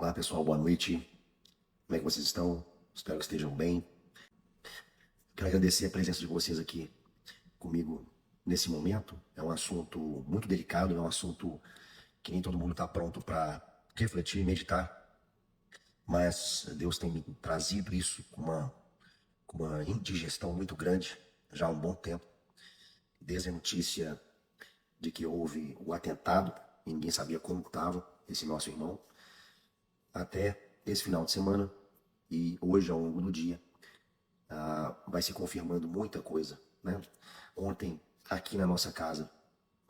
Olá pessoal, boa noite. Como é que vocês estão? Espero que estejam bem. Quero agradecer a presença de vocês aqui comigo nesse momento. É um assunto muito delicado, é um assunto que nem todo mundo está pronto para refletir e meditar, mas Deus tem me trazido isso com uma indigestão muito grande já há um bom tempo. Desde a notícia de que houve o atentado, e ninguém sabia como estava esse nosso irmão, até esse final de semana e hoje ao longo do dia. Vai se confirmando muita coisa, né? Ontem, aqui na nossa casa,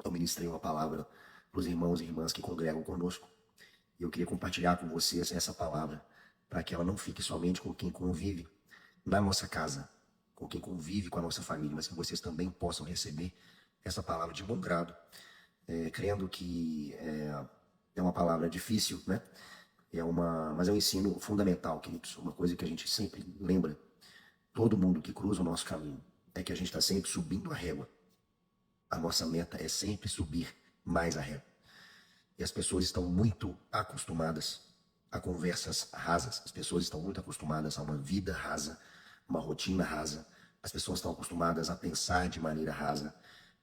eu ministrei uma palavra para os irmãos e irmãs que congregam conosco. E eu queria compartilhar com vocês essa palavra, para que ela não fique somente com quem convive na nossa casa, com quem convive com a nossa família, mas que vocês também possam receber essa palavra de bom grado, crendo que é uma palavra difícil, né? Mas é um ensino fundamental, queridos, uma coisa que a gente sempre lembra. Todo mundo que cruza o nosso caminho é que a gente está sempre subindo a régua. A nossa meta é sempre subir mais a régua. E as pessoas estão muito acostumadas a conversas rasas. As pessoas estão muito acostumadas a uma vida rasa, uma rotina rasa. As pessoas estão acostumadas a pensar de maneira rasa.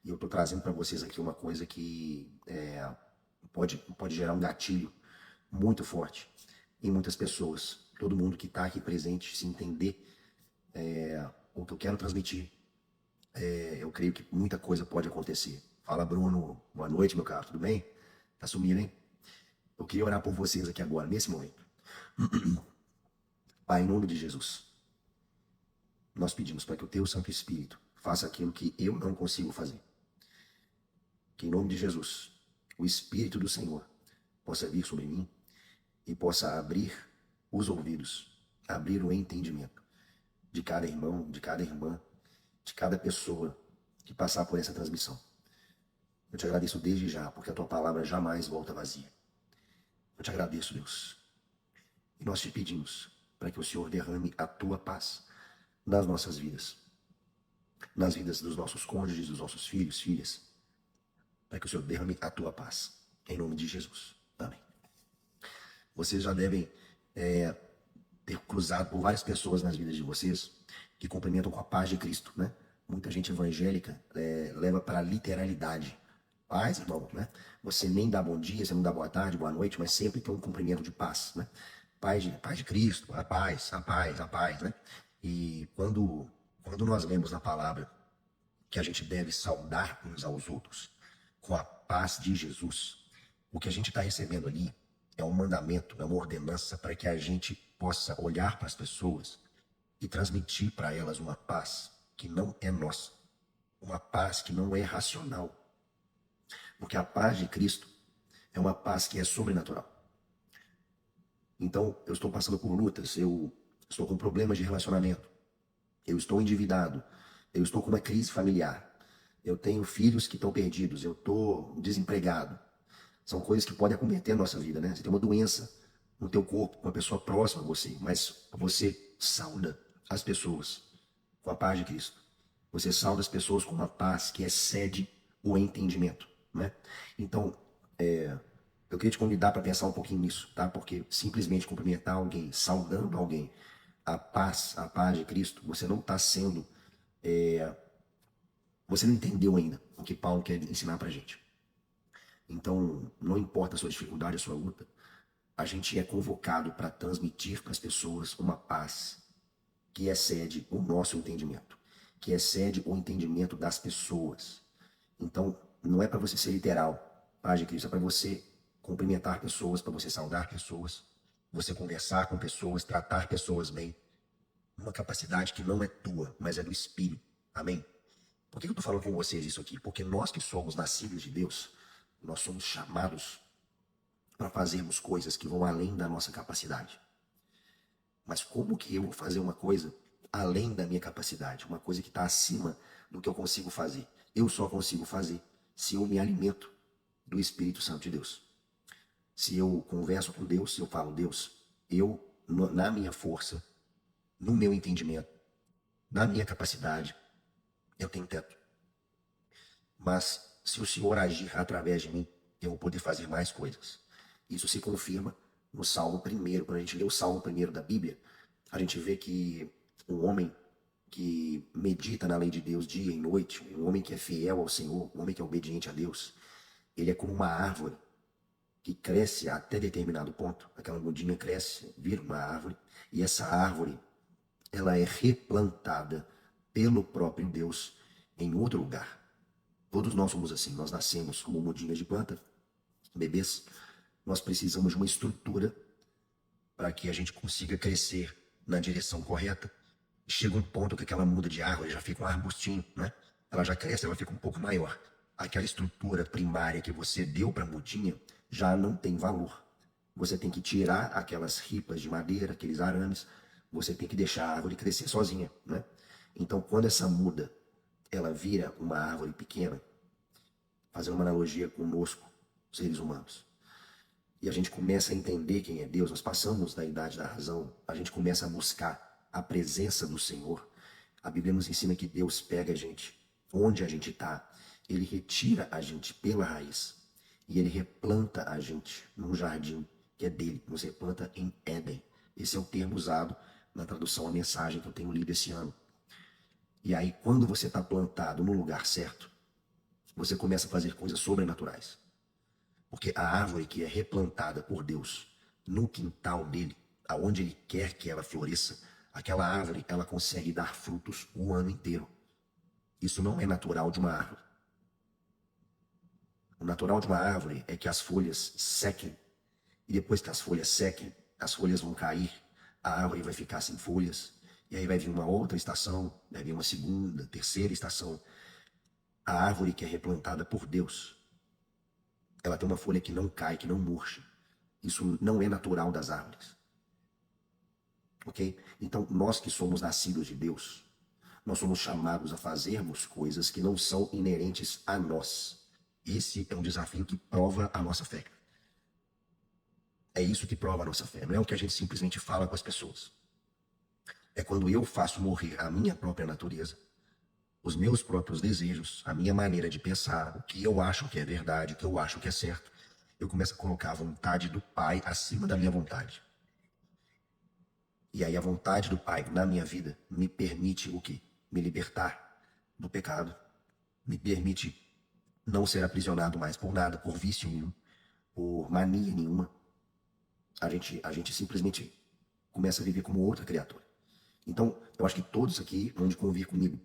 E eu estou trazendo para vocês aqui uma coisa que pode gerar um gatilho muito forte em muitas pessoas. Todo mundo que está aqui presente, se entender o que eu quero transmitir, eu creio que muita coisa pode acontecer. Fala, Bruno. Boa noite, meu caro. Tudo bem? Tá sumindo, hein? Eu queria orar por vocês aqui agora, nesse momento. Pai, em nome de Jesus, nós pedimos para que o Teu Santo Espírito faça aquilo que eu não consigo fazer. Que em nome de Jesus, o Espírito do Senhor possa vir sobre mim e possa abrir os ouvidos, abrir o entendimento de cada irmão, de cada irmã, de cada pessoa que passar por essa transmissão. Eu te agradeço desde já, porque a Tua palavra jamais volta vazia. Eu te agradeço, Deus. E nós te pedimos para que o Senhor derrame a Tua paz nas nossas vidas, nas vidas dos nossos cônjuges, dos nossos filhos, filhas, para que o Senhor derrame a Tua paz. Em nome de Jesus. Amém. Vocês já devem ter cruzado por várias pessoas nas vidas de vocês que cumprimentam com a paz de Cristo, né? Muita gente evangélica leva para a literalidade. Paz, irmão, né? Você nem dá bom dia, você não dá boa tarde, boa noite, mas sempre tem um cumprimento de paz, né? Paz de Cristo, a paz, né? E quando nós lemos na palavra que a gente deve saudar uns aos outros com a paz de Jesus, o que a gente está recebendo ali é um mandamento, é uma ordenança para que a gente possa olhar para as pessoas e transmitir para elas uma paz que não é nossa, uma paz que não é racional. Porque a paz de Cristo é uma paz que é sobrenatural. Então, eu estou passando por lutas, eu estou com problemas de relacionamento, eu estou endividado, eu estou com uma crise familiar, eu tenho filhos que estão perdidos, eu estou desempregado. São coisas que podem acometer a nossa vida, né? Você tem uma doença no teu corpo, uma pessoa próxima a você, mas você sauda as pessoas com a paz de Cristo. Você sauda as pessoas com uma paz que excede o entendimento, né? Então, eu queria te convidar para pensar um pouquinho nisso, tá? Porque simplesmente cumprimentar alguém, saudando alguém, a paz de Cristo, você não está sendo, você não entendeu ainda o que Paulo quer ensinar para a gente. Então, não importa a sua dificuldade, a sua luta, a gente é convocado para transmitir para as pessoas uma paz que excede o nosso entendimento, que excede o entendimento das pessoas. Então, não é para você ser literal, paz de Cristo, é para você cumprimentar pessoas, para você saudar pessoas, você conversar com pessoas, tratar pessoas bem. Uma capacidade que não é tua, mas é do Espírito. Amém? Por que eu estou falando com vocês isso aqui? Porque nós que somos nascidos de Deus, nós somos chamados para fazermos coisas que vão além da nossa capacidade. Mas como que eu vou fazer uma coisa além da minha capacidade? Uma coisa que está acima do que eu consigo fazer. Eu só consigo fazer se eu me alimento do Espírito Santo de Deus. Se eu converso com Deus, se eu falo, Deus, na minha força, no meu entendimento, na minha capacidade, eu tenho teto. Mas se o Senhor agir através de mim, eu vou poder fazer mais coisas. Isso se confirma no Salmo primeiro. Quando a gente lê o Salmo primeiro da Bíblia, a gente vê que um homem que medita na lei de Deus dia e noite, um homem que é fiel ao Senhor, um homem que é obediente a Deus, ele é como uma árvore que cresce até determinado ponto. Aquela mudinha cresce, vira uma árvore, e essa árvore, ela é replantada pelo próprio Deus em outro lugar. Todos nós somos assim, nós nascemos como mudinhas de planta, bebês. Nós precisamos de uma estrutura para que a gente consiga crescer na direção correta. Chega um ponto que aquela muda de árvore já fica um arbustinho, né? Ela já cresce, ela fica um pouco maior. Aquela estrutura primária que você deu para a mudinha já não tem valor. Você tem que tirar aquelas ripas de madeira, aqueles arames, você tem que deixar a árvore crescer sozinha, né? Então, quando essa muda, ela vira uma árvore pequena, fazendo uma analogia conosco, seres humanos, e a gente começa a entender quem é Deus, nós passamos da idade da razão, a gente começa a buscar a presença do Senhor. A Bíblia nos ensina que Deus pega a gente onde a gente está, Ele retira a gente pela raiz e Ele replanta a gente num jardim que é dele, nos replanta em Éden. Esse é o termo usado na tradução à mensagem que eu tenho lido esse ano. E aí, quando você está plantado no lugar certo, você começa a fazer coisas sobrenaturais. Porque a árvore que é replantada por Deus no quintal dele, aonde ele quer que ela floresça, aquela árvore, ela consegue dar frutos o ano inteiro. Isso não é natural de uma árvore. O natural de uma árvore é que as folhas sequem. E depois que as folhas sequem, as folhas vão cair, a árvore vai ficar sem folhas. E aí vai vir uma outra estação, vai vir uma segunda, terceira estação. A árvore que é replantada por Deus, ela tem uma folha que não cai, que não murcha. Isso não é natural das árvores. Ok? Então, nós que somos nascidos de Deus, nós somos chamados a fazermos coisas que não são inerentes a nós. Esse é um desafio que prova a nossa fé. É isso que prova a nossa fé. Não é o que a gente simplesmente fala com as pessoas. É quando eu faço morrer a minha própria natureza, os meus próprios desejos, a minha maneira de pensar, o que eu acho que é verdade, o que eu acho que é certo. Eu começo a colocar a vontade do Pai acima da minha vontade. E aí a vontade do Pai na minha vida me permite o quê? Me libertar do pecado. Me permite não ser aprisionado mais por nada, por vício nenhum, por mania nenhuma. A gente simplesmente começa a viver como outra criatura. Então, eu acho que todos aqui vão de convir comigo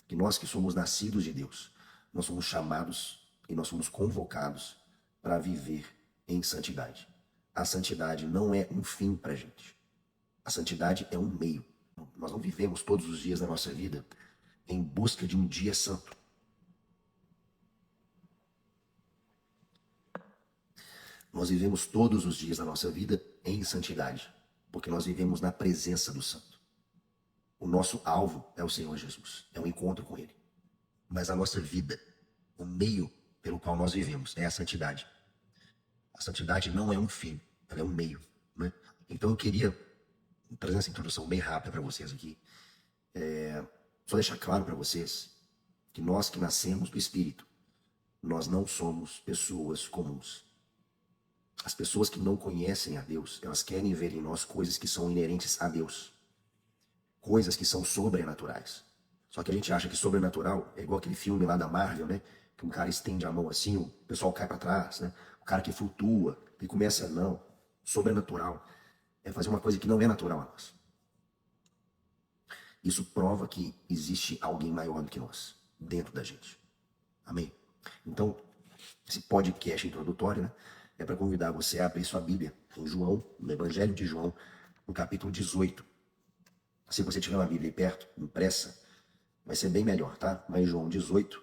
que nós que somos nascidos de Deus, nós somos chamados e nós somos convocados para viver em santidade. A santidade não é um fim para a gente. A santidade é um meio. Nós não vivemos todos os dias da nossa vida em busca de um dia santo. Nós vivemos todos os dias da nossa vida em santidade, porque nós vivemos na presença do Santo. O nosso alvo é o Senhor Jesus, é o encontro com Ele. Mas a nossa vida, o meio pelo qual nós vivemos, é a santidade. A santidade não é um fim, ela é um meio, né? Então eu queria trazer essa introdução bem rápida para vocês aqui. Só deixar claro para vocês que nós que nascemos do Espírito, nós não somos pessoas comuns. As pessoas que não conhecem a Deus, elas querem ver em nós coisas que são inerentes a Deus. Coisas que são sobrenaturais. Só que a gente acha que sobrenatural é igual aquele filme lá da Marvel, né? Que um cara estende a mão assim, o pessoal cai para trás, né? O cara que flutua, ele começa, não. Sobrenatural é fazer uma coisa que não é natural a nós. Isso prova que existe alguém maior do que nós, dentro da gente. Amém? Então, esse podcast introdutório, né? É para convidar você a abrir sua Bíblia em João, no Evangelho de João, no capítulo 18. Se você tiver uma Bíblia aí perto, impressa, vai ser bem melhor, tá? Mas João 18,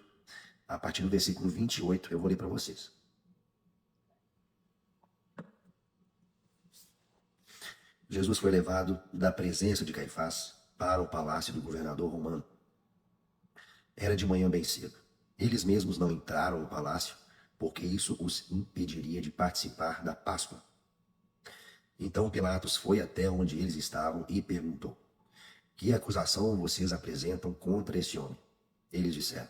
a partir do versículo 28, eu vou ler para vocês. Jesus foi levado da presença de Caifás para o palácio do governador romano. Era de manhã bem cedo. Eles mesmos não entraram no palácio, porque isso os impediria de participar da Páscoa. Então Pilatos foi até onde eles estavam e perguntou: que acusação vocês apresentam contra esse homem? Eles disseram: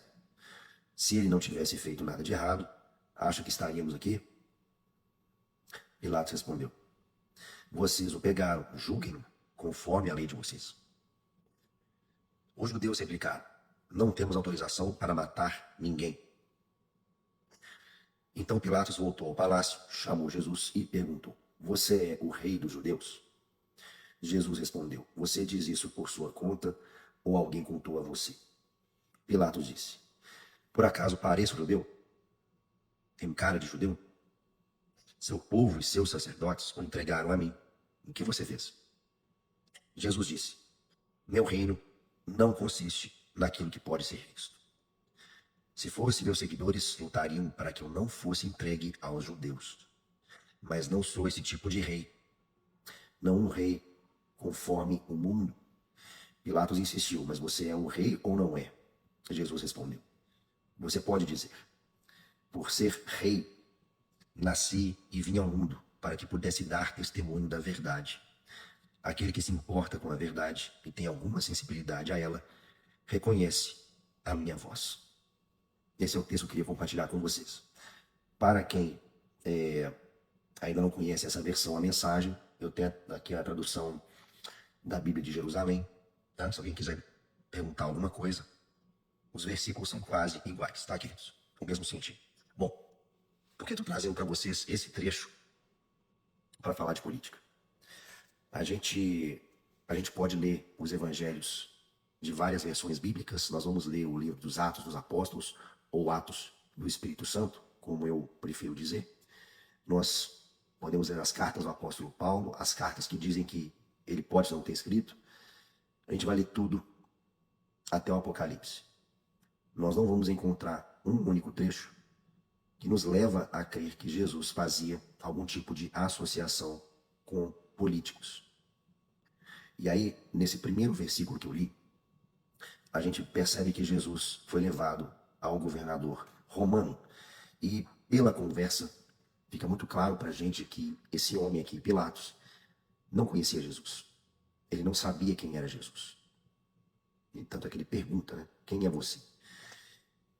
se ele não tivesse feito nada de errado, acha que estaríamos aqui? Pilatos respondeu: Vocês o pegaram, julguem-no conforme a lei de vocês. Os judeus replicaram: não temos autorização para matar ninguém. Então Pilatos voltou ao palácio, chamou Jesus e perguntou: você é o rei dos judeus? Jesus respondeu: você diz isso por sua conta ou alguém contou a você? Pilatos disse: por acaso pareço judeu? Tenho cara de judeu? Seu povo e seus sacerdotes o entregaram a mim. O que você fez? Jesus disse: meu reino não consiste naquilo que pode ser visto. Se fossem meus seguidores, lutariam para que eu não fosse entregue aos judeus. Mas não sou esse tipo de rei. Não um rei conforme o mundo. Pilatos insistiu: mas você é um rei ou não é? Jesus respondeu: você pode dizer: por ser rei, nasci e vim ao mundo para que pudesse dar testemunho da verdade. Aquele que se importa com a verdade e tem alguma sensibilidade a ela, reconhece a minha voz. Esse é o texto que eu queria compartilhar com vocês. Para quem ainda não conhece essa versão, a mensagem, eu tenho aqui a tradução da Bíblia de Jerusalém. Tá? Se alguém quiser perguntar alguma coisa, os versículos são quase iguais, tá, queridos? O mesmo sentido. Bom, por que eu estou trazendo para vocês esse trecho para falar de política? A gente pode ler os evangelhos de várias versões bíblicas. Nós vamos ler o livro dos Atos dos Apóstolos ou Atos do Espírito Santo, como eu prefiro dizer. Nós podemos ler as cartas do apóstolo Paulo, as cartas que dizem que ele pode não ter escrito. A gente vai ler tudo até o Apocalipse. Nós não vamos encontrar um único trecho que nos leva a crer que Jesus fazia algum tipo de associação com políticos. E aí, nesse primeiro versículo que eu li, a gente percebe que Jesus foi levado ao governador romano. E pela conversa, fica muito claro para a gente que esse homem aqui, Pilatos, não conhecia Jesus. Ele não sabia quem era Jesus. E tanto é que ele pergunta, né? Quem é você?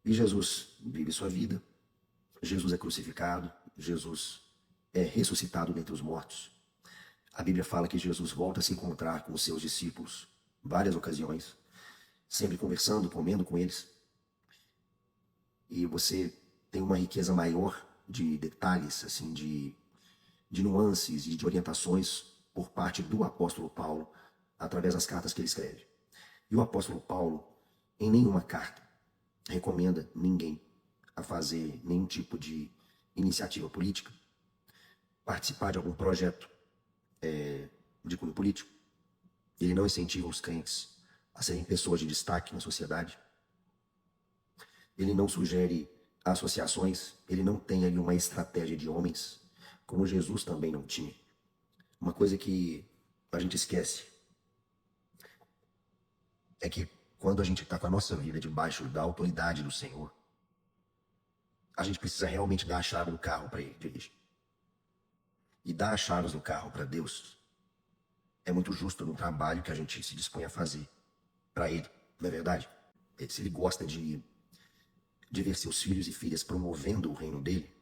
E Jesus vive sua vida. Jesus é crucificado. Jesus é ressuscitado dentre os mortos. A Bíblia fala que Jesus volta a se encontrar com os seus discípulos em várias ocasiões, sempre conversando, comendo com eles. E você tem uma riqueza maior de detalhes, assim, de nuances e de orientações por parte do apóstolo Paulo, através das cartas que ele escreve. E o apóstolo Paulo, em nenhuma carta, recomenda ninguém a fazer nenhum tipo de iniciativa política, participar de algum projeto de cunho político. Ele não incentiva os crentes a serem pessoas de destaque na sociedade. Ele não sugere associações, ele não tem ali uma estratégia de homens, como Jesus também não tinha. Uma coisa que a gente esquece é que quando a gente está com a nossa vida debaixo da autoridade do Senhor, a gente precisa realmente dar a chave do carro para ele dirigir. E dar as chaves do carro para Deus é muito justo no trabalho que a gente se dispõe a fazer para Ele, não é verdade? Se Ele gosta de ver seus filhos e filhas promovendo o reino dele,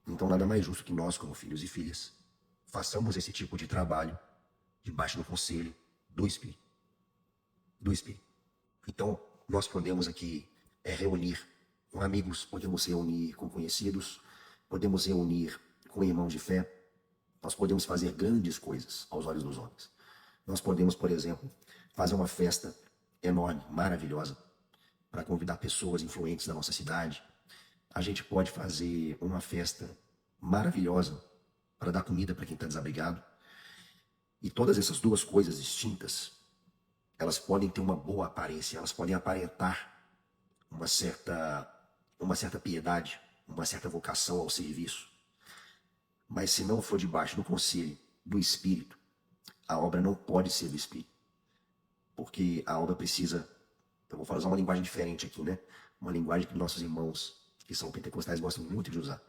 então nada mais justo que nós, como filhos e filhas, façamos esse tipo de trabalho debaixo do conselho do Espírito. Do Espírito. Então, nós podemos aqui reunir com amigos, podemos reunir com conhecidos, podemos reunir com irmãos de fé. Nós podemos fazer grandes coisas aos olhos dos homens. Nós podemos, por exemplo, fazer uma festa enorme, maravilhosa, para convidar pessoas influentes da nossa cidade. A gente pode fazer uma festa maravilhosa para dar comida para quem está desabrigado. E todas essas duas coisas distintas, elas podem ter uma boa aparência, elas podem aparentar uma certa piedade, uma certa vocação ao serviço. Mas se não for debaixo do conselho do Espírito, a obra não pode ser do Espírito. Porque a obra precisa, eu vou usar uma linguagem diferente aqui, né? Uma linguagem que nossos irmãos que são pentecostais gostam muito de usar.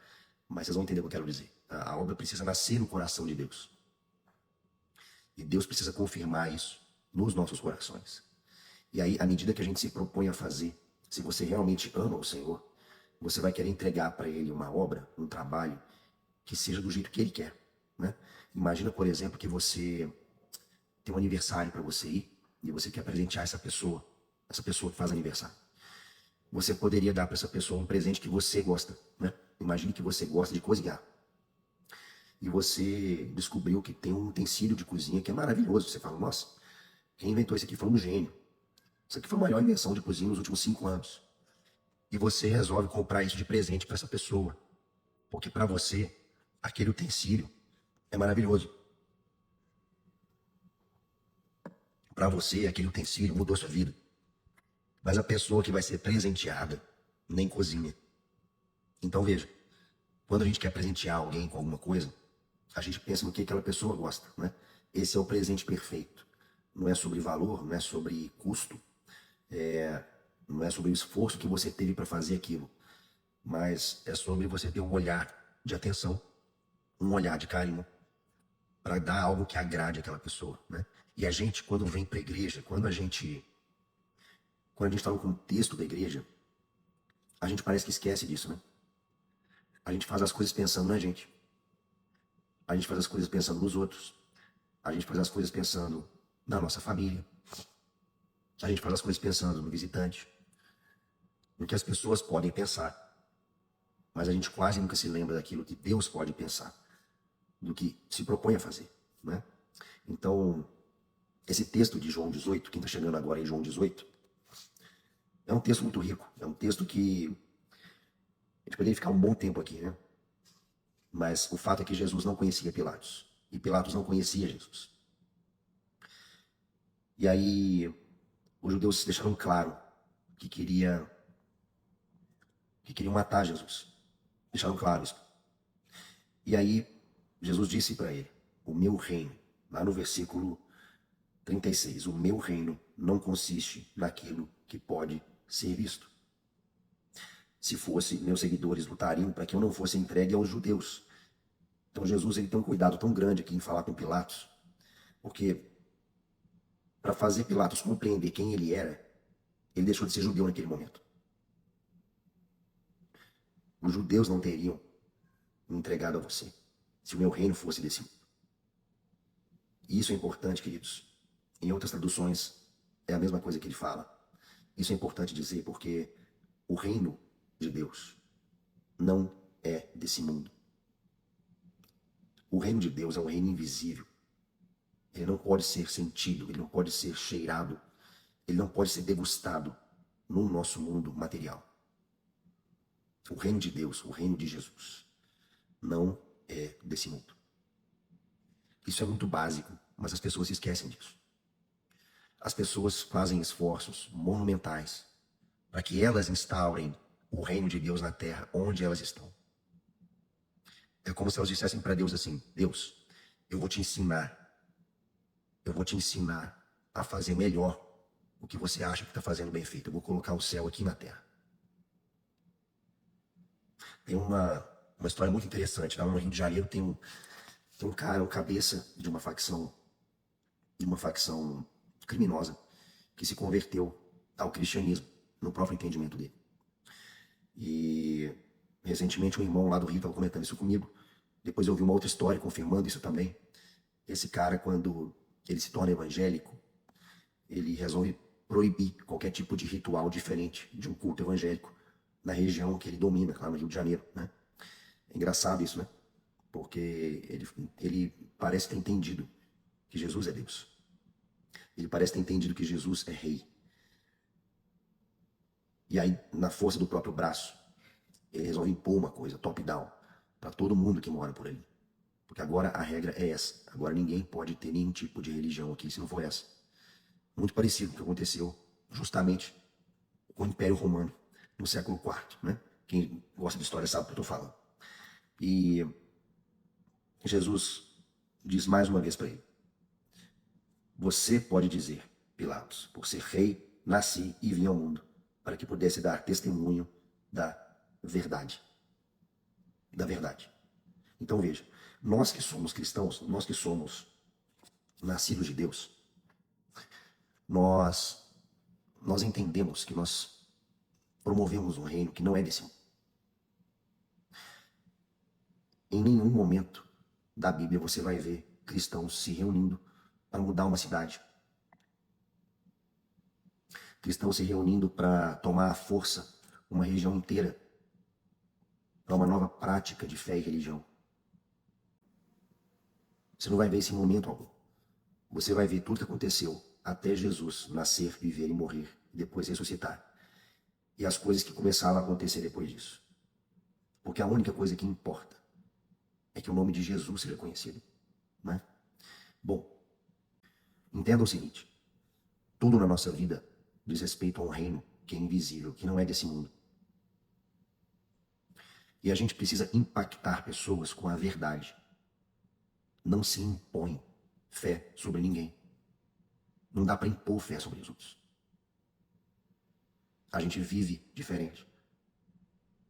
Mas vocês vão entender o que eu quero dizer. A obra precisa nascer no coração de Deus. E Deus precisa confirmar isso nos nossos corações. E aí, à medida que a gente se propõe a fazer, se você realmente ama o Senhor, você vai querer entregar para Ele uma obra, um trabalho, que seja do jeito que Ele quer, né? Imagina, por exemplo, que você tem um aniversário para você ir e você quer presentear essa pessoa que faz aniversário. Você poderia dar para essa pessoa um presente que você gosta, né? Imagine que você gosta de cozinhar e você descobriu que tem um utensílio de cozinha que é maravilhoso. Você fala, nossa, quem inventou isso aqui foi um gênio. Isso aqui foi a maior invenção de cozinha nos últimos 5 anos. E você resolve comprar isso de presente para essa pessoa, porque para você aquele utensílio é maravilhoso. Para você aquele utensílio mudou sua vida. Mas a pessoa que vai ser presenteada nem cozinha. Então veja, quando a gente quer presentear alguém com alguma coisa, a gente pensa no que aquela pessoa gosta, né? Esse é o presente perfeito. Não é sobre valor, não é sobre custo, não é sobre o esforço que você teve para fazer aquilo, mas é sobre você ter um olhar de atenção, um olhar de carinho, para dar algo que agrade aquela pessoa, né? E a gente, quando vem para a igreja, quando a gente está no contexto da igreja, a gente parece que esquece disso, né? A gente faz as coisas pensando na gente. A gente faz as coisas pensando nos outros. A gente faz as coisas pensando na nossa família. A gente faz as coisas pensando no visitante, no que as pessoas podem pensar. Mas a gente quase nunca se lembra daquilo que Deus pode pensar, do que se propõe a fazer, né? Então, esse texto de João 18, quem está chegando agora em João 18, é um texto muito rico. É um texto que a gente poderia ficar um bom tempo aqui, né? Mas o fato é que Jesus não conhecia Pilatos. E Pilatos não conhecia Jesus. E aí, os judeus deixaram claro que queriam matar Jesus. Deixaram claro isso. E aí, Jesus disse para ele: o meu reino, lá no versículo 36, o meu reino não consiste naquilo que pode ser visto. Se fosse, meus seguidores lutariam para que eu não fosse entregue aos judeus. Então Jesus ele tem um cuidado tão grande aqui em falar com Pilatos, porque para fazer Pilatos compreender quem ele era, ele deixou de ser judeu naquele momento. Os judeus não teriam me entregado a você se o meu reino fosse desse mundo. E isso é importante, queridos. Em outras traduções, é a mesma coisa que ele fala. Isso é importante dizer porque o reino de Deus não é desse mundo. O reino de Deus é um reino invisível. Ele não pode ser sentido, ele não pode ser cheirado, ele não pode ser degustado no nosso mundo material. O reino de Deus, o reino de Jesus, não é desse mundo. Isso é muito básico, mas as pessoas se esquecem disso. As pessoas fazem esforços monumentais para que elas instaurem o reino de Deus na terra onde elas estão. É como se elas dissessem para Deus assim: Deus, eu vou te ensinar a fazer melhor o que você acha que está fazendo bem feito. Eu vou colocar o céu aqui na terra. Tem uma história muito interessante. Lá no Rio de Janeiro tem um cara, um cabeça de uma facção criminosa que se converteu ao cristianismo no próprio entendimento dele. E recentemente um irmão lá do Rio estava comentando isso comigo. Depois eu vi uma outra história confirmando isso também. Esse cara, quando ele se torna evangélico, ele resolve proibir qualquer tipo de ritual diferente de um culto evangélico na região que ele domina, lá no Rio de Janeiro, né? É engraçado isso, né? Porque ele parece ter entendido que Jesus é Deus. Ele parece ter entendido que Jesus é rei. E aí, na força do próprio braço, ele resolve impor uma coisa, top-down, para todo mundo que mora por ali. Porque agora a regra é essa. Agora ninguém pode ter nenhum tipo de religião aqui se não for essa. Muito parecido com o que aconteceu justamente com o Império Romano no século IV, né? Quem gosta de história sabe o que eu estou falando. E Jesus diz mais uma vez para ele: você pode dizer, Pilatos, por ser rei, nasci e vim ao mundo, para que pudesse dar testemunho da verdade. Da verdade. Então veja, nós que somos cristãos, nós que somos nascidos de Deus, nós entendemos que nós promovemos um reino que não é desse mundo. Em nenhum momento da Bíblia você vai ver cristãos se reunindo para mudar uma cidade. Cristãos se reunindo para tomar à força uma região inteira para uma nova prática de fé e religião. Você não vai ver esse momento algum. Você vai ver tudo que aconteceu até Jesus nascer, viver e morrer, e depois ressuscitar. E as coisas que começaram a acontecer depois disso. Porque a única coisa que importa é que o nome de Jesus seja conhecido. Né? Bom, entenda o seguinte. Tudo na nossa vida diz respeito a um reino que é invisível, que não é desse mundo. E a gente precisa impactar pessoas com a verdade. Não se impõe fé sobre ninguém. Não dá para impor fé sobre os outros. A gente vive diferente.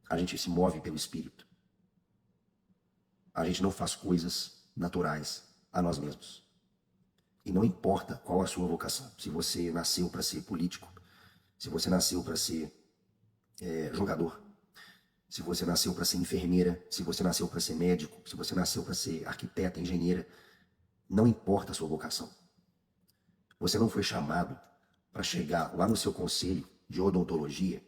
A gente se move pelo Espírito. A gente não faz coisas naturais a nós mesmos. E não importa qual a sua vocação. Se você nasceu para ser político, se você nasceu para ser jogador, se você nasceu para ser enfermeira, se você nasceu para ser médico, se você nasceu para ser arquiteta, engenheira, não importa a sua vocação. Você não foi chamado para chegar lá no seu conselho de odontologia.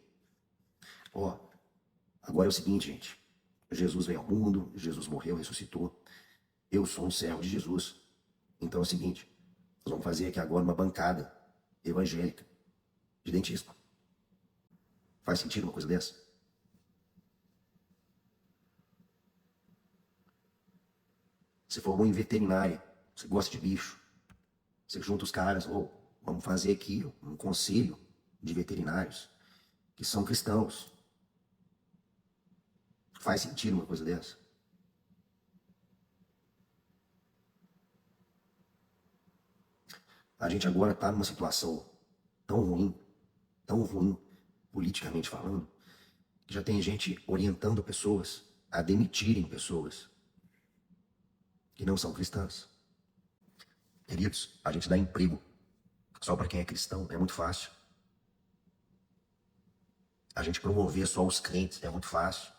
Agora é o seguinte, gente. Jesus veio ao mundo, Jesus morreu, ressuscitou. Eu sou um servo de Jesus. Então é o seguinte, nós vamos fazer aqui agora uma bancada evangélica de dentista. Faz sentido uma coisa dessa? Você formou em veterinária, você gosta de bicho, você junta os caras, vamos fazer aqui um conselho de veterinários que são cristãos. Faz sentido uma coisa dessa? A gente agora está numa situação tão ruim, politicamente falando, que já tem gente orientando pessoas a demitirem pessoas que não são cristãs. Queridos, a gente dá emprego só para quem é cristão é muito fácil. A gente promover só os crentes é muito fácil.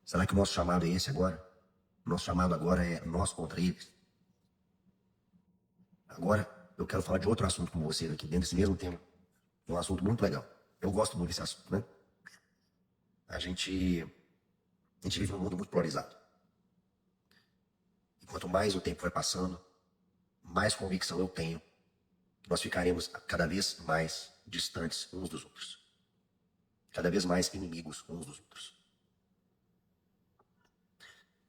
Será que o nosso chamado é esse agora? O nosso chamado agora é nós contra eles? Agora, eu quero falar de outro assunto com vocês aqui, dentro desse mesmo tema. É um assunto muito legal. Eu gosto muito desse assunto, né? A gente vive num mundo muito polarizado. E quanto mais o tempo vai passando, mais convicção eu tenho que nós ficaremos cada vez mais distantes uns dos outros. Cada vez mais inimigos uns dos outros.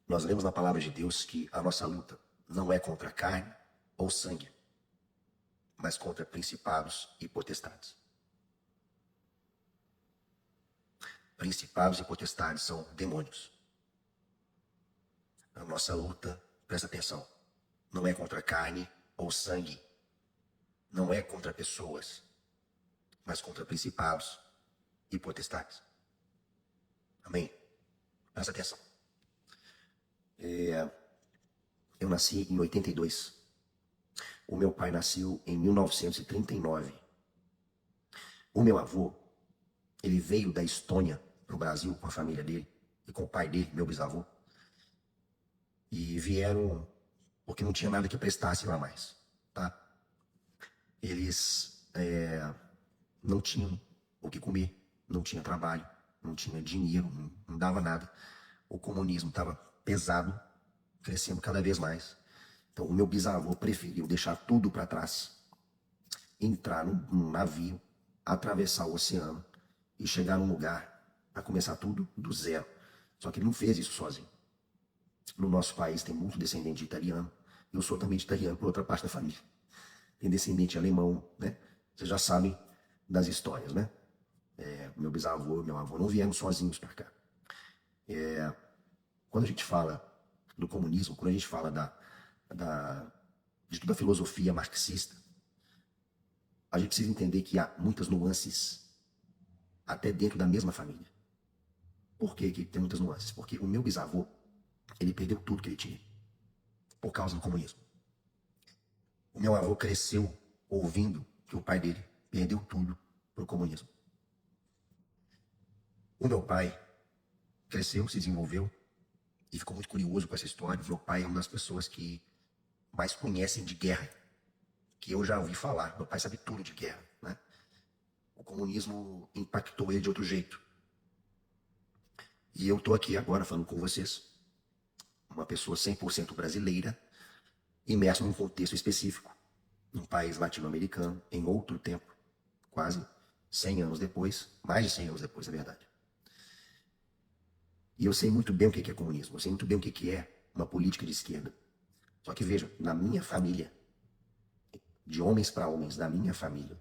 Nós lemos na palavra de Deus que a nossa luta não é contra carne ou sangue, mas contra principados e potestades. Principados e potestades são demônios. A nossa luta, presta atenção, não é contra carne ou sangue, não é contra pessoas, mas contra principados e potestades. Amém? Presta atenção. Eu nasci em 82. O meu pai nasceu em 1939. O meu avô, ele veio da Estônia para o Brasil com a família dele e com o pai dele, meu bisavô. E vieram porque não tinha nada que prestasse lá mais, tá? Eles não tinham o que comer, não tinha trabalho, não tinha dinheiro, não dava nada. O comunismo estava pesado, crescendo cada vez mais. Então, o meu bisavô preferiu deixar tudo para trás, entrar num navio, atravessar o oceano e chegar num lugar para começar tudo do zero. Só que ele não fez isso sozinho. No nosso país tem muito descendente de italiano. Eu sou também de italiano por outra parte da família. Tem descendente alemão, né? Vocês já sabem das histórias, né? Meu bisavô e meu avô não vieram sozinhos para cá. Quando a gente fala do comunismo, quando a gente fala de toda a filosofia marxista, a gente precisa entender que há muitas nuances até dentro da mesma família. Por que tem muitas nuances? Porque o meu bisavô, ele perdeu tudo que ele tinha por causa do comunismo. O meu avô cresceu ouvindo que o pai dele perdeu tudo pro comunismo. O meu pai cresceu, se desenvolveu e ficou muito curioso com essa história. Meu pai é uma das pessoas que mais conhecem de guerra, que eu já ouvi falar. Meu pai sabe tudo de guerra, né? O comunismo impactou ele de outro jeito. E eu tô aqui agora falando com vocês, uma pessoa 100% brasileira, imerso num contexto específico, num país latino-americano, em outro tempo, quase 100 anos depois, mais de 100 anos depois, na verdade. E eu sei muito bem o que é comunismo, eu sei muito bem o que é uma política de esquerda. Só que veja, na minha família, de homens para homens, da minha família,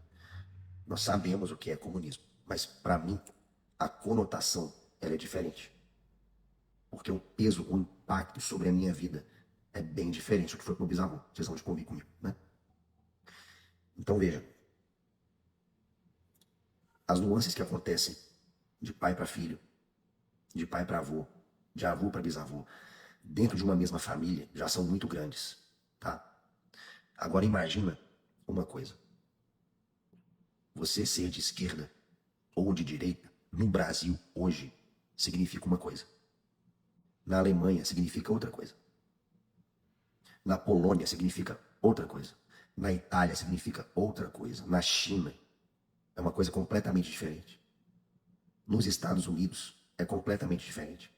nós sabemos o que é comunismo. Mas para mim, a conotação ela é diferente. Porque o peso, o impacto sobre a minha vida é bem diferente do que foi para o bisavô. Vocês vão descobrir comigo, né? Então veja, as nuances que acontecem de pai para filho, de pai para avô, de avô para bisavô, dentro de uma mesma família, já são muito grandes, tá? Agora imagina uma coisa. Você ser de esquerda ou de direita, no Brasil, hoje, significa uma coisa. Na Alemanha, significa outra coisa. Na Polônia, significa outra coisa. Na Itália, significa outra coisa. Na China, é uma coisa completamente diferente. Nos Estados Unidos, é completamente diferente.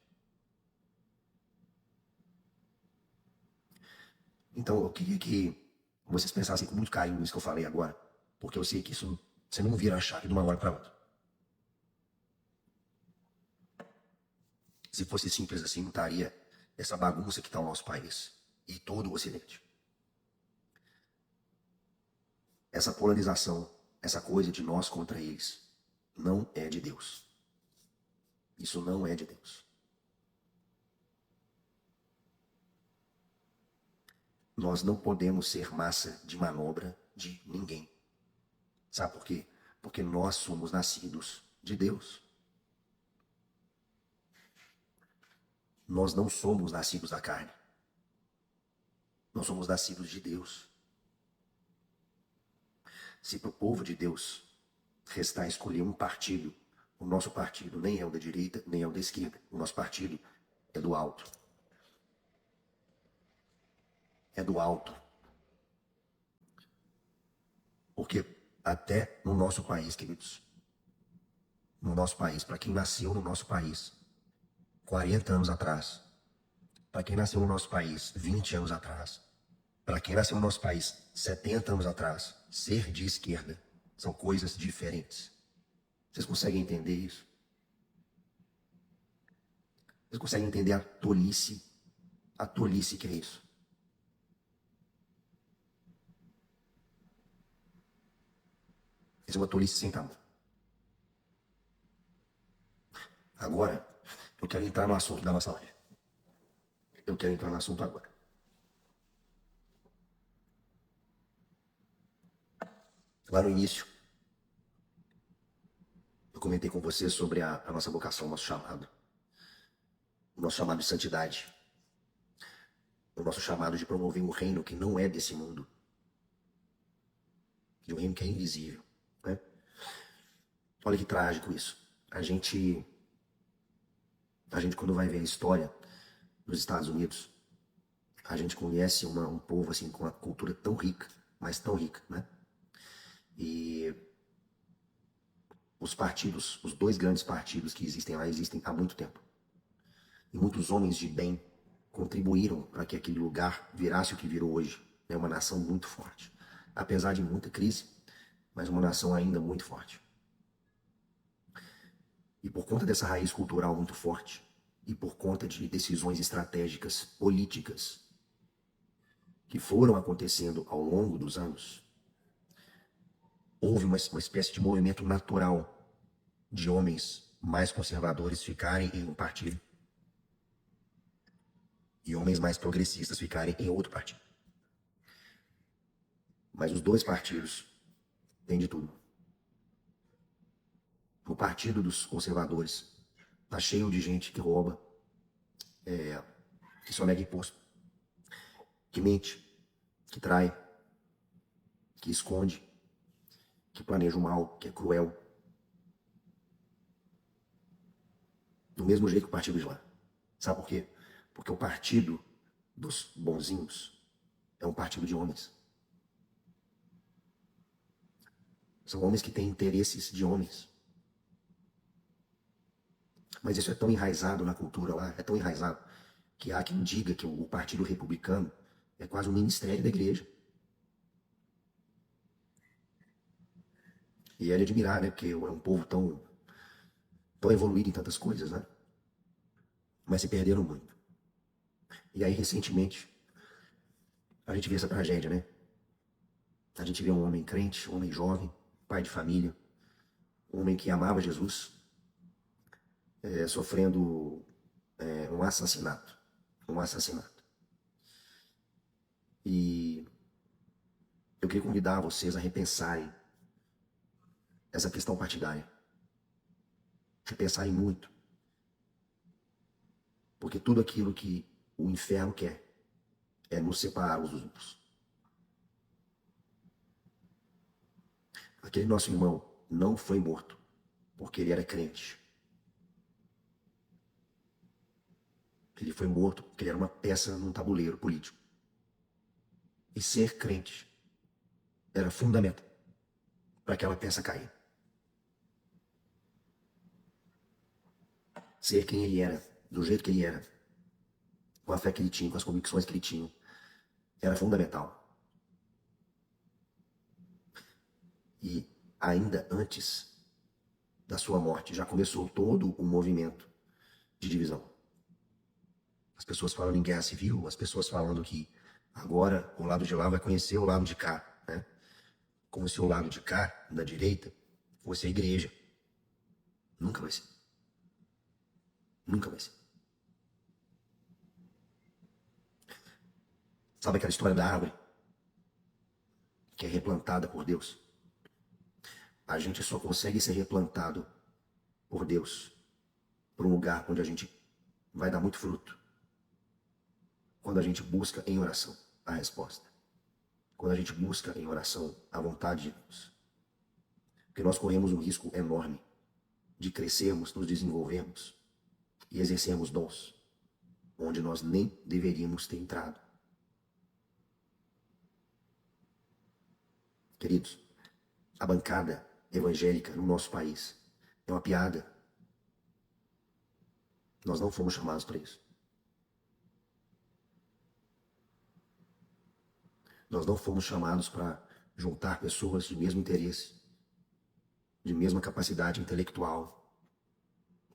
Então, eu queria que vocês pensassem com muito carinho nisso que eu falei agora, porque eu sei que isso você não vira a chave de uma hora para outra. Se fosse simples assim, não estaria essa bagunça que está o nosso país e todo o Ocidente. Essa polarização, essa coisa de nós contra eles, não é de Deus. Isso não é de Deus. Nós não podemos ser massa de manobra de ninguém. Sabe por quê? Porque nós somos nascidos de Deus. Nós não somos nascidos da carne. Nós somos nascidos de Deus. Se para o povo de Deus restar escolher um partido, o nosso partido nem é o da direita, nem é o da esquerda. O nosso partido é do alto. É do alto. Porque até no nosso país, queridos, no nosso país, para quem nasceu no nosso país 40 anos atrás, para quem nasceu no nosso país 20 anos atrás, para quem nasceu no nosso país 70 anos atrás, ser de esquerda são coisas diferentes. Vocês conseguem entender isso? Vocês conseguem entender a tolice que é isso? Isso é uma tolice sem tamanho. Agora, eu quero entrar no assunto da nossa live. Eu quero entrar no assunto agora. Lá no início, eu comentei com você sobre a nossa vocação, o nosso chamado. O nosso chamado de santidade. O nosso chamado de promover um reino que não é desse mundo. De um reino que é invisível, né? Olha que trágico isso. A gente quando vai ver a história dos Estados Unidos, a gente conhece um povo assim com uma cultura tão rica, mas tão rica, né? E os partidos, os dois grandes partidos que existem lá, existem há muito tempo. E muitos homens de bem contribuíram para que aquele lugar virasse o que virou hoje. É uma nação muito forte. Apesar de muita crise, mas uma nação ainda muito forte. E por conta dessa raiz cultural muito forte, e por conta de decisões estratégicas políticas que foram acontecendo ao longo dos anos, houve uma espécie de movimento natural de homens mais conservadores ficarem em um partido e homens mais progressistas ficarem em outro partido. Mas os dois partidos têm de tudo. O partido dos conservadores está cheio de gente que rouba, que sonega imposto, que mente, que trai, que esconde, que planeja o mal, que é cruel. Do mesmo jeito que o Partido Islã. Sabe por quê? Porque o partido dos bonzinhos é um partido de homens. São homens que têm interesses de homens. Mas isso é tão enraizado na cultura lá, é tão enraizado, que há quem diga que o Partido Republicano é quase um ministério da igreja. E é de admirar, né? Porque é um povo tão evoluído em tantas coisas, né? Mas se perderam muito. E aí, recentemente, a gente vê essa tragédia, né? A gente vê um homem crente, um homem jovem, pai de família, um homem que amava Jesus, sofrendo um assassinato. Um assassinato. E eu queria convidar vocês a repensarem essa questão partidária. Repensarem muito. Porque tudo aquilo que o inferno quer é nos separar uns dos outros. Aquele nosso irmão não foi morto porque ele era crente. Ele foi morto porque ele era uma peça num tabuleiro político. E ser crente era fundamental para aquela peça cair. Ser quem ele era, do jeito que ele era, com a fé que ele tinha, com as convicções que ele tinha, era fundamental. E ainda antes da sua morte, já começou todo um movimento de divisão. As pessoas falando em guerra civil, as pessoas falando que agora o lado de lá vai conhecer o lado de cá, né? Como se o lado de cá, da direita, fosse a igreja. Nunca vai ser. Nunca vai ser. Sabe aquela história da árvore que é replantada por Deus? A gente só consegue ser replantado por Deus para um lugar onde a gente vai dar muito fruto. Quando a gente busca em oração a resposta. Quando a gente busca em oração a vontade de Deus. Porque nós corremos um risco enorme de crescermos, nos desenvolvermos e exercermos dons onde nós nem deveríamos ter entrado. Queridos, a bancada evangélica no nosso país é uma piada. Nós não fomos chamados para isso. Nós não fomos chamados para juntar pessoas de mesmo interesse, de mesma capacidade intelectual,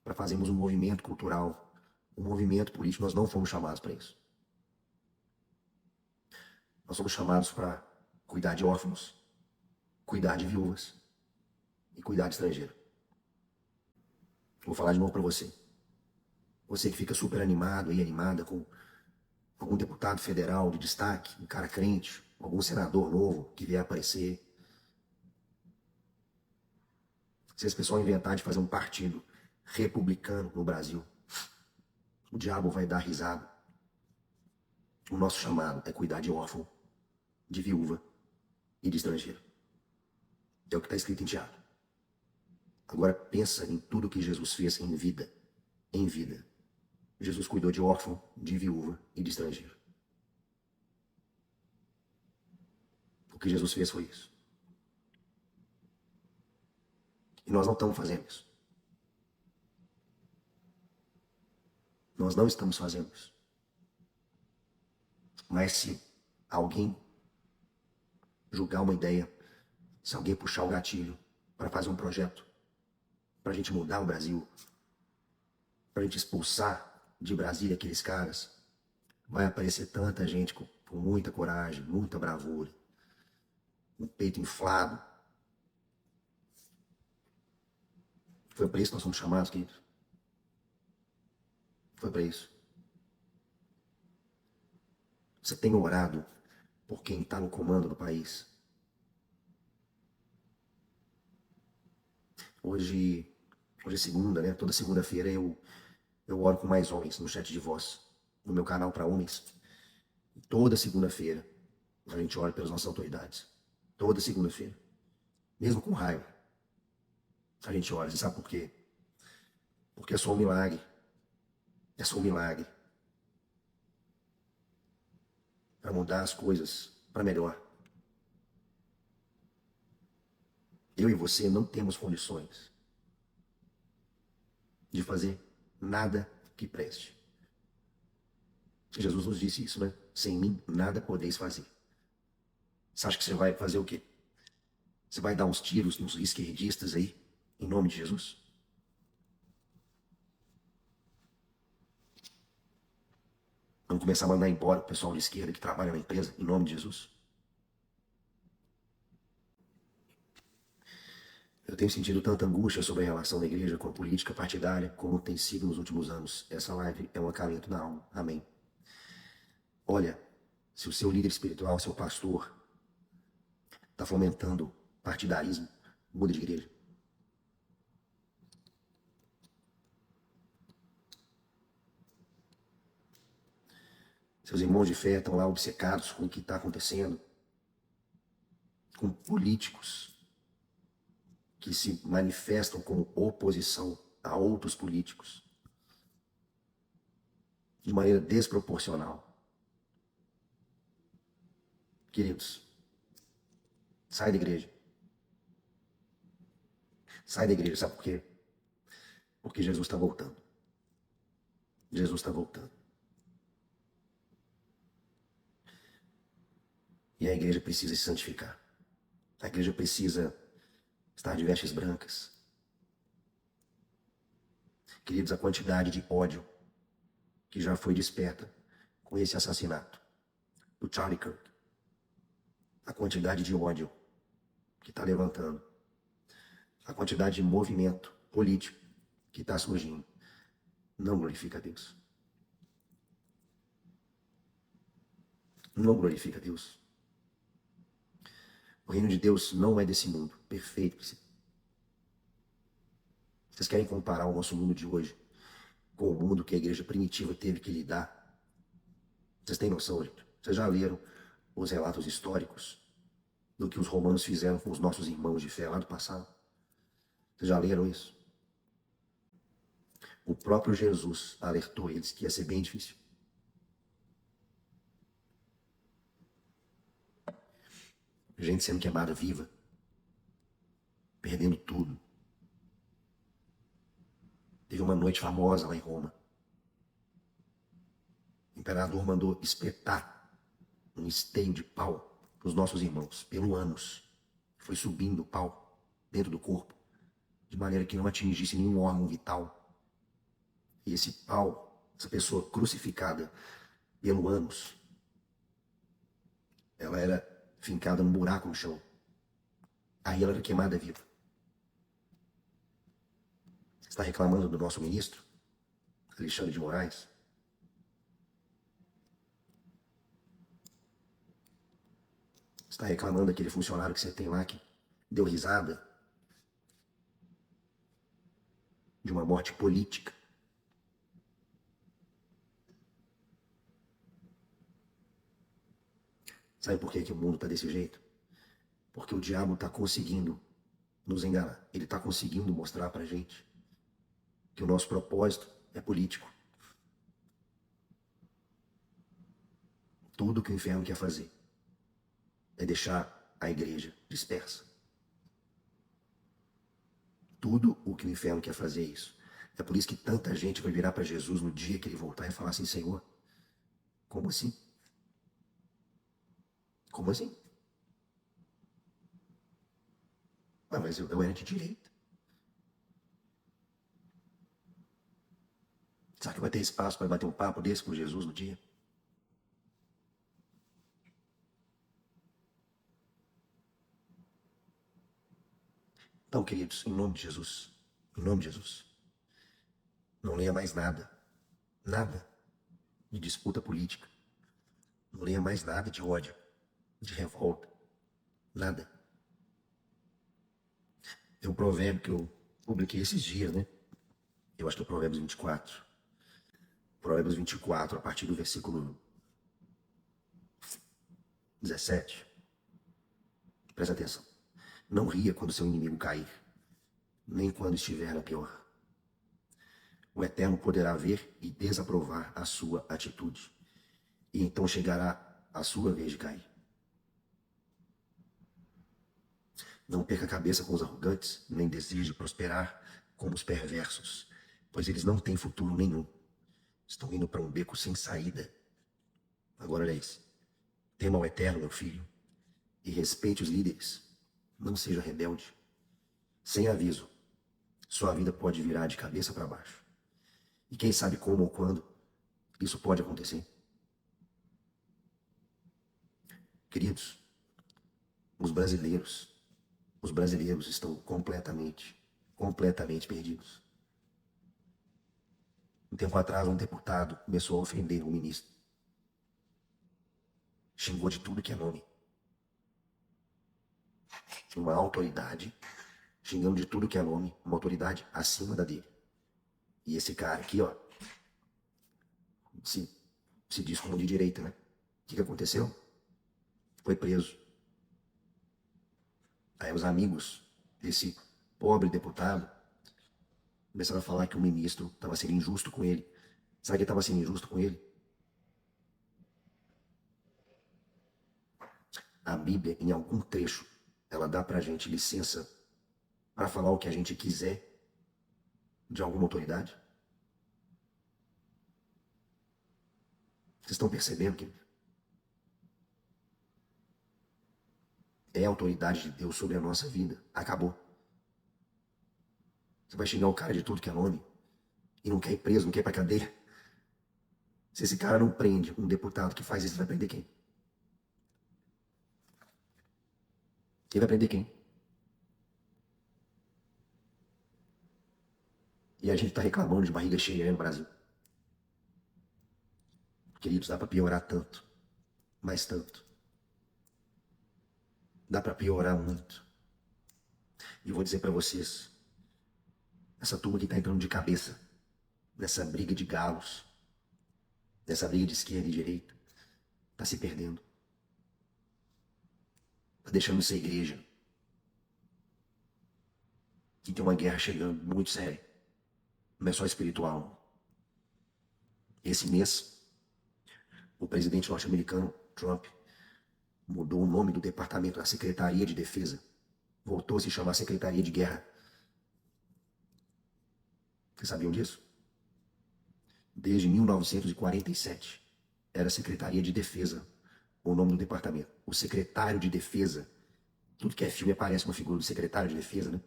para fazermos um movimento cultural, um movimento político. Nós não fomos chamados para isso. Nós somos chamados para cuidar de órfãos, cuidar de viúvas e cuidar de estrangeiro. Vou falar de novo para você. Você que fica super animado e animada com algum deputado federal de destaque, um cara crente, algum senador novo que vier aparecer. Se esse pessoal inventar de fazer um partido republicano no Brasil, o diabo vai dar risada. O nosso chamado é cuidar de órfão, de viúva e de estrangeiro. É o que está escrito em Tiago. Agora pensa em tudo que Jesus fez em vida. Em vida. Jesus cuidou de órfão, de viúva e de estrangeiro. O que Jesus fez foi isso. E nós não estamos fazendo isso. Nós não estamos fazendo isso. Mas se alguém julgar uma ideia, se alguém puxar o gatilho para fazer um projeto, para a gente mudar o Brasil, para a gente expulsar de Brasília aqueles caras, vai aparecer tanta gente com muita coragem, muita bravura, um peito inflado. Foi para isso que nós somos chamados, queridos. Foi para isso. Você tem orado por quem está no comando do país? Hoje é segunda, né? Toda segunda-feira eu oro com mais homens no chat de voz, no meu canal para homens. Toda segunda-feira a gente ora pelas nossas autoridades. Toda segunda-feira. Mesmo com raiva. A gente ora. Você sabe por quê? Porque é só um milagre É só um milagre para mudar as coisas para melhor. Eu e você não temos condições de fazer nada que preste. Jesus nos disse isso, né? Sem mim, nada podeis fazer. Você acha que você vai fazer o quê? Você vai dar uns tiros nos esquerdistas aí, em nome de Jesus? Vamos começar a mandar embora o pessoal de esquerda que trabalha na empresa, em nome de Jesus? Eu tenho sentido tanta angústia sobre a relação da igreja com a política partidária, como tem sido nos últimos anos. Essa live é um acalento na alma. Amém. Olha, se o seu líder espiritual, seu pastor, está fomentando partidarismo, muda de igreja. Seus irmãos de fé estão lá obcecados com o que está acontecendo, com políticos que se manifestam como oposição a outros políticos de maneira desproporcional. Queridos, sai da igreja. Sai da igreja, sabe por quê? Porque Jesus está voltando. Jesus está voltando. E a igreja precisa se santificar. A igreja precisa estar de vestes brancas. Queridos, a quantidade de ódio que já foi desperta com esse assassinato do Charlie Kirk, a quantidade de ódio que está levantando, a quantidade de movimento político que está surgindo, não glorifica a Deus. Não glorifica a Deus. O reino de Deus não é desse mundo perfeito. Vocês querem comparar o nosso mundo de hoje com o mundo que a igreja primitiva teve que lidar? Vocês têm noção, gente? Vocês já leram os relatos históricos do que os romanos fizeram com os nossos irmãos de fé lá do passado? Vocês já leram isso? O próprio Jesus alertou eles que ia ser bem difícil. Gente sendo queimada viva, perdendo tudo. Teve uma noite famosa lá em Roma. O imperador mandou espetar um esteio de pau para os nossos irmãos, pelo ânus. Foi subindo o pau dentro do corpo, de maneira que não atingisse nenhum órgão vital. E esse pau, essa pessoa crucificada pelo ânus, ela era fincada num buraco no chão. Aí ela era queimada viva. Está reclamando do nosso ministro, Alexandre de Moraes? Está reclamando daquele funcionário que você tem lá que deu risada de uma morte política? Sabe por que o mundo está desse jeito? Porque o diabo está conseguindo nos enganar. Ele está conseguindo mostrar para a gente que o nosso propósito é político. Tudo que o inferno quer fazer é deixar a igreja dispersa. Tudo o que o inferno quer fazer é isso. É por isso que tanta gente vai virar para Jesus no dia que ele voltar e falar assim: Senhor, como assim? Como assim? Ah, mas eu era de direita. Será que vai ter espaço para bater um papo desse com Jesus no dia? Então, queridos, em nome de Jesus, em nome de Jesus, não leia mais nada, nada de disputa política. Não leia mais nada de ódio, de revolta, nada. Tem um provérbio que eu publiquei esses dias, né? Eu acho que é o Provérbios 24. Provérbios 24, a partir do versículo 17. Presta atenção. Não ria quando seu inimigo cair, nem quando estiver na pior. o Eterno poderá ver e desaprovar a sua atitude. E então chegará a sua vez de cair. Não perca a cabeça com os arrogantes, nem deseje prosperar como os perversos, pois eles não têm futuro nenhum. Estão indo para um beco sem saída. Agora olha isso. Tema o Eterno, meu filho, e respeite os líderes. Não seja rebelde. Sem aviso, sua vida pode virar de cabeça para baixo. E quem sabe como ou quando isso pode acontecer. Queridos, os brasileiros estão completamente perdidos. Um tempo atrás, um deputado começou a ofender um ministro. Xingou de tudo que é nome. Uma autoridade, xingando de tudo que é nome, uma autoridade acima da dele. E esse cara aqui, ó, se diz como de direita, né? O que aconteceu? Foi preso. Aí os amigos desse pobre deputado começaram a falar que o ministro estava sendo injusto com ele. Sabe que estava sendo injusto com ele? A Bíblia, em algum trecho, ela dá pra gente licença para falar o que a gente quiser de alguma autoridade? Vocês estão percebendo que é a autoridade de Deus sobre a nossa vida? Acabou. Você vai xingar o cara de tudo que é nome e não quer ir preso, não quer ir pra cadeia. Se esse cara não prende um deputado que faz isso, vai prender quem? Ele vai prender quem? E a gente tá reclamando de barriga cheia aí no Brasil. Queridos, dá pra piorar tanto, mas tanto. Dá pra piorar muito. E vou dizer pra vocês, essa turma que tá entrando de cabeça nessa briga de galos, nessa briga de esquerda e direita, tá se perdendo. Tá deixando de ser igreja. E tem uma guerra chegando muito séria. Não é só espiritual. Esse mês, o presidente norte-americano, Trump, mudou o nome do departamento da Secretaria de Defesa. Voltou a se chamar Secretaria de Guerra. Vocês sabiam disso? Desde 1947, era Secretaria de Defesa o nome do departamento. O secretário de Defesa. Tudo que é filme aparece uma figura do secretário de Defesa, né?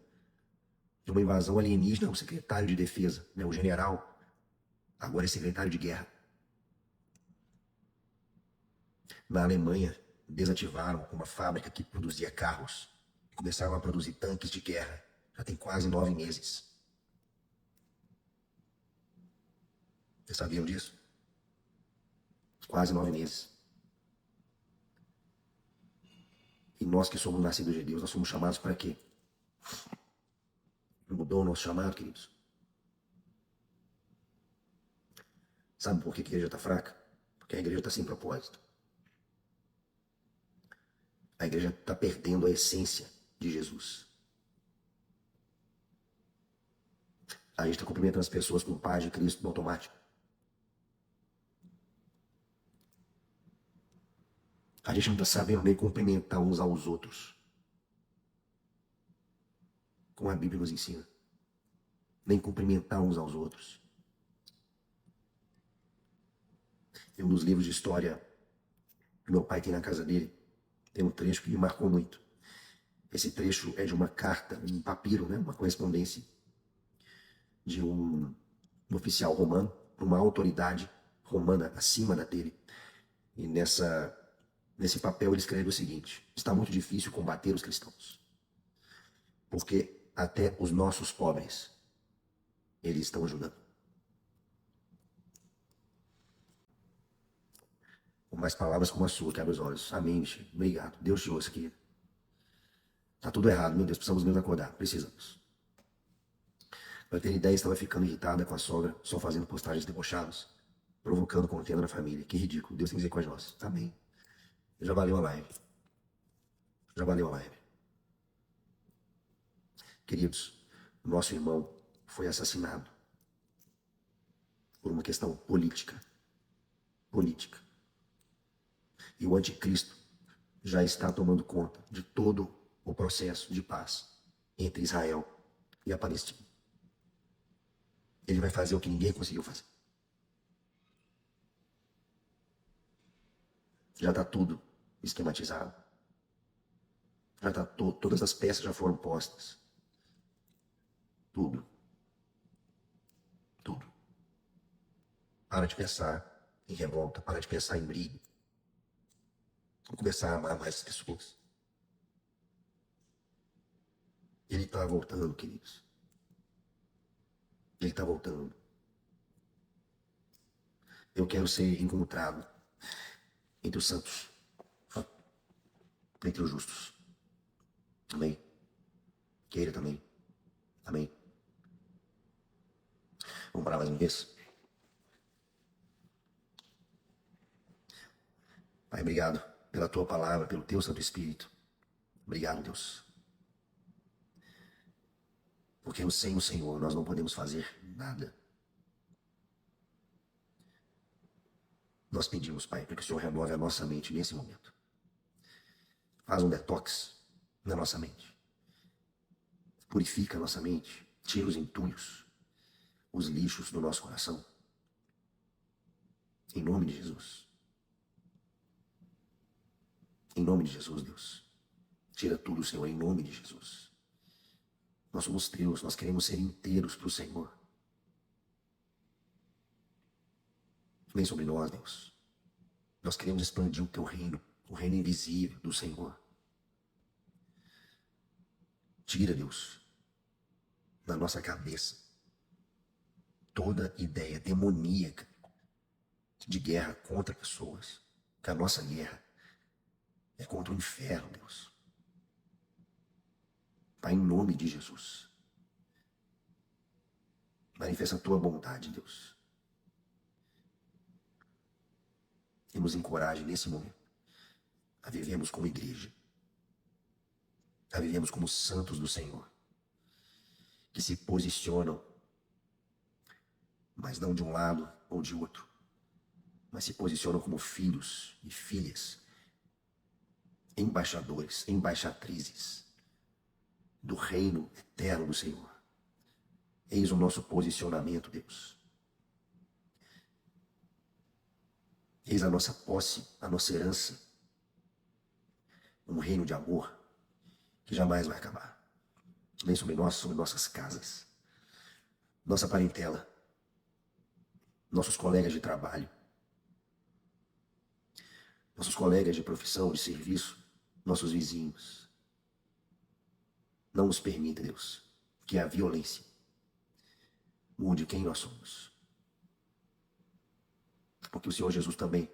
De uma invasão alienígena, o secretário de Defesa, né? O general, agora é secretário de Guerra. Na Alemanha, desativaram uma fábrica que produzia carros. Começaram a produzir tanques de guerra. Já tem quase 9 meses. Vocês sabiam disso? Quase 9 meses. E nós que somos nascidos de Deus, nós somos chamados para quê? Mudou o nosso chamado, queridos? Sabe por que a igreja está fraca? Porque a igreja está sem propósito. A igreja está perdendo a essência de Jesus. A gente está cumprimentando as pessoas com paz de Cristo no automático. A gente não está sabendo nem cumprimentar uns aos outros, como a Bíblia nos ensina. Nem cumprimentar uns aos outros. Em um dos livros de história que meu pai tem na casa dele, tem um trecho que me marcou muito. Esse trecho é de uma carta, um papiro, né? Uma correspondência de um oficial romano para uma autoridade romana acima da dele. E nesse papel ele escreve o seguinte: está muito difícil combater os cristãos, porque até os nossos pobres eles estão ajudando. Com mais palavras como a sua, que abre os olhos. Amém, Michel. Obrigado. Deus te ouça aqui. Tá tudo errado, meu Deus. Precisamos mesmo acordar. Precisamos. Pra ter ideia, estava ficando irritada com a sogra, só fazendo postagens debochadas, provocando contenda na família. Que ridículo. Deus tem misericórdia de nós. Amém. Já valeu a live. Já valeu a live. Queridos, nosso irmão foi assassinado. por uma questão política. Política. E o anticristo já está tomando conta de todo o processo de paz entre Israel e a Palestina. Ele vai fazer o que ninguém conseguiu fazer. Já está tudo esquematizado. Já está todas as peças já foram postas. Tudo. Tudo. Para de pensar em revolta, para de pensar em briga. Vamos começar a amar mais as pessoas. Ele está voltando, queridos. Ele está voltando. Eu quero ser encontrado entre os santos, entre os justos. Amém. Queira também. Amém. Vamos parar mais uma vez? Pai, obrigado pela tua palavra, pelo teu Santo Espírito. Obrigado, Deus. Porque sem o Senhor nós não podemos fazer nada. Nós pedimos, Pai, para que o Senhor renove a nossa mente nesse momento. Faz um detox na nossa mente. Purifica a nossa mente. Tira os entulhos, os lixos do nosso coração. Em nome de Jesus. Em nome de Jesus, Deus. Tira tudo, Senhor, em nome de Jesus. Nós somos teus, nós queremos ser inteiros para o Senhor. Vem sobre nós, Deus. Nós queremos expandir o teu reino, o reino invisível do Senhor. Tira, Deus, da nossa cabeça toda ideia demoníaca de guerra contra pessoas. Que a nossa guerra é contra o inferno, Deus. Pai, em nome de Jesus. Manifesta a tua bondade, Deus. E nos encoraje nesse momento a vivermos como igreja. A vivermos como santos do Senhor. Que se posicionam, mas não de um lado ou de outro, mas se posicionam como filhos e filhas, embaixadores, embaixatrizes do reino eterno do Senhor. Eis o nosso posicionamento, Deus. Eis a nossa posse, a nossa herança. Um reino de amor que jamais vai acabar. Vem sobre nós, sobre nossas casas, nossa parentela, nossos colegas de trabalho, nossos colegas de profissão, de serviço, nossos vizinhos. Não nos permita, Deus, que a violência mude quem nós somos. Porque o Senhor Jesus também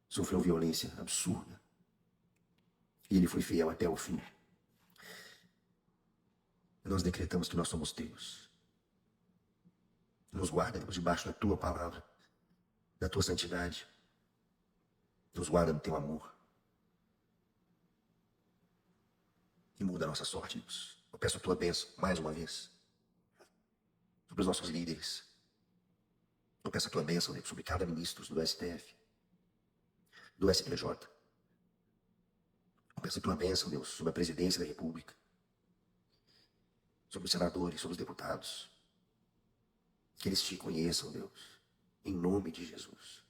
sofreu violência absurda. E Ele foi fiel até o fim. Nós decretamos que nós somos teus. Nos guarda, Deus, debaixo da tua palavra, da tua santidade. Nos guarda no teu amor. E muda a nossa sorte, Deus. Eu peço a tua bênção, mais uma vez, sobre os nossos líderes. Eu peço a tua bênção, Deus, sobre cada ministro do STF, do STJ. Eu peço a tua bênção, Deus, sobre a presidência da República, sobre os senadores, sobre os deputados. Que eles te conheçam, Deus, em nome de Jesus.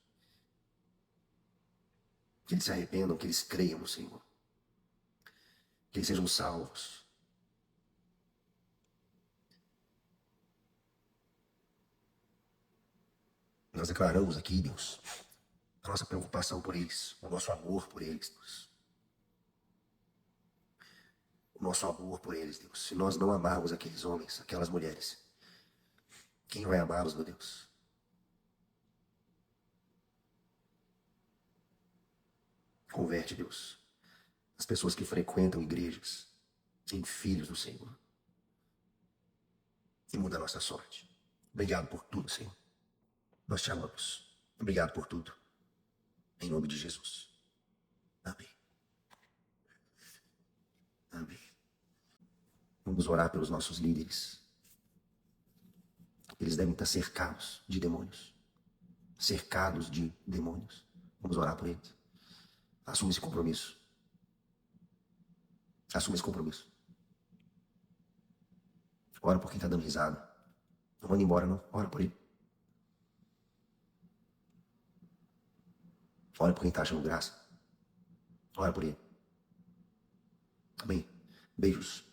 Que eles se arrependam, que eles creiam no Senhor. Que eles sejam salvos. Nós declaramos aqui, Deus, a nossa preocupação por eles, o nosso amor por eles, Deus. O nosso amor por eles, Deus. Se nós não amarmos aqueles homens, aquelas mulheres, quem vai amá-los, meu Deus? Converte, Deus, as pessoas que frequentam igrejas em filhos do Senhor. E muda a nossa sorte. Obrigado por tudo, Senhor. Nós te amamos. Obrigado por tudo. Em nome de Jesus. Amém. Amém. Vamos orar pelos nossos líderes. eles devem estar cercados de demônios. Cercados de demônios. Vamos orar por eles. Assuma esse compromisso. Assuma esse compromisso. Ora por quem está dando risada. Não manda embora, não. Ora por ele. Ora por quem está achando graça. Ora por ele. Amém. Beijos.